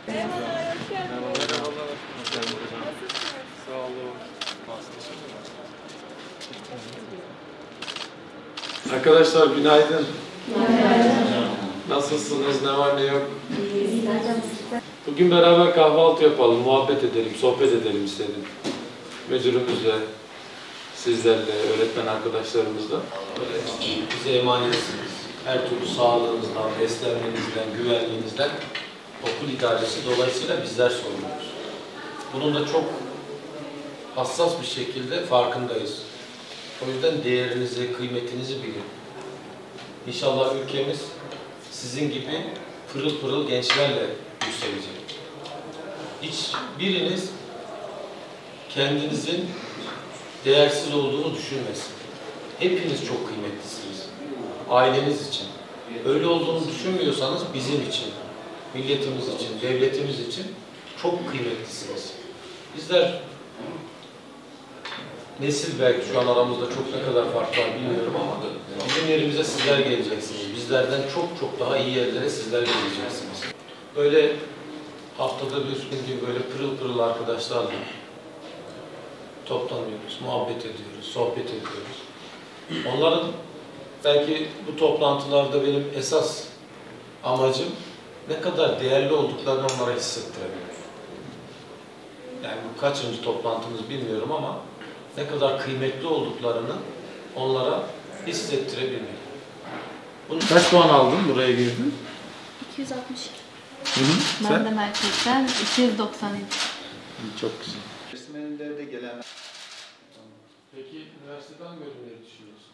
Merhabalar, hoş geldiniz. Merhabalar, hoş geldiniz hocam. Nasılsınız? Sağ olun. Arkadaşlar günaydın. Günaydın. Nasılsınız? Ne var ne yok? Bugün beraber kahvaltı yapalım, muhabbet edelim, sohbet edelim istedim. Müdürümüzle, sizlerle, öğretmen arkadaşlarımızla. Böyle bize emanetsiniz. Her türlü sağlığınızdan, beslenmenizden, güvenliğinizden okul idaresi dolayısıyla bizler sorumluyuz. Bunun da çok hassas bir şekilde farkındayız. O yüzden değerinizi, kıymetinizi bilin. İnşallah ülkemiz sizin gibi pırıl pırıl gençlerle yükselecek. Hiçbiriniz kendinizin değersiz olduğunu düşünmesin. Hepiniz çok kıymetlisiniz. Aileniz için. Öyle olduğunu düşünmüyorsanız bizim için, milletimiz için, devletimiz için çok kıymetlisiniz. Bizler nesil belki şu an aramızda çok ne kadar fark var bilmiyorum ama bizim yerimize sizler geleceksiniz. Bizlerden çok çok daha iyi yerlere sizler geleceksiniz. Böyle haftada bir gün böyle pırıl pırıl arkadaşlarla toplanıyoruz, muhabbet ediyoruz, sohbet ediyoruz. Onların belki bu toplantılarda benim esas amacım ne kadar değerli olduklarını onlara hissettirebilmek. Yani bu kaçıncı toplantımız bilmiyorum ama ne kadar kıymetli olduklarını onlara hissettirebilmek. Kaç puan aldın buraya girdin? 262. Hı-hı. Ben de merkezden 297. Çok güzel. Öğretmenlerde gelen... Peki üniversiteden bölümleri düşünüyorsun?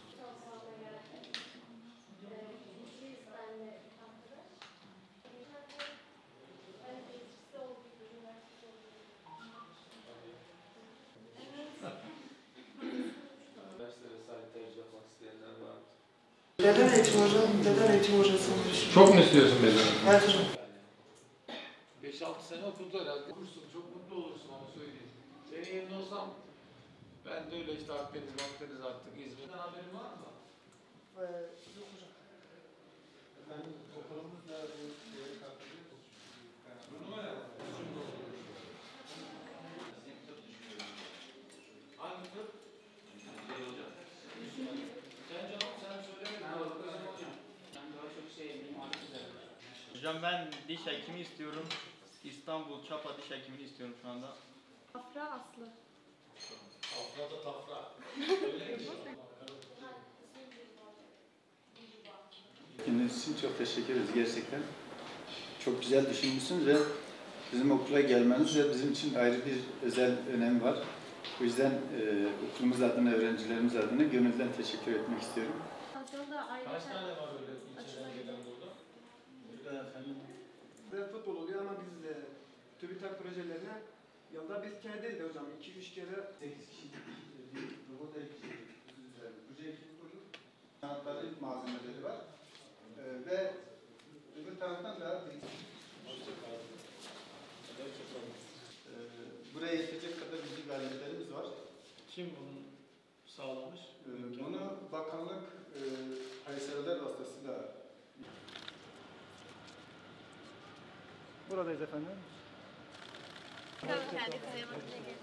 Üniversite vesaire tercih yapmak isteyenler var. Beden eğitimi hocam, beden eğitimi hocası olmuş. Çok mu istiyorsun beden? Evet hocam. 5-6 sene okulda herhalde. Okursun, çok mutlu olursun onu söyleyeyim. Senin yerinde olsam ben de öyle işte Akdeniz artık İzmir'den haberin var mı? Yok hocam. Efendim okulumuzda bu şeye katılıyoruz. Hangi tıp? Sen canım sen söylemedin. Hocam ben diş hekimi istiyorum. İstanbul Çapa diş hekimini istiyorum şu anda. Afra Aslı. Afra da tafra. Kendiniz için çok teşekkür ederiz gerçekten. Çok güzel düşünmüşsünüz ve bizim okula gelmeniz de bizim için ayrı bir özel önemi var. O yüzden okulumuz adına, öğrencilerimiz adına gönülden teşekkür etmek istiyorum. Kaç tane var öyle ilçeden gelen burada? Burada efendim Futbol oluyor ama biz TÜBİTAK projelerine yılda biz kere değil de hocam 2-3 kere 8 kişi bir robot proje ekibi kurduk. Sanatları malzemeleri var. Ve öbür taraftan da buraya yetecek kadar bilgi galerilerimiz var. Kim bunu sağlamış? Bunu bakanlık hayırseverler vasıtasıyla buradayız efendim. Kendi kayamazına gelin.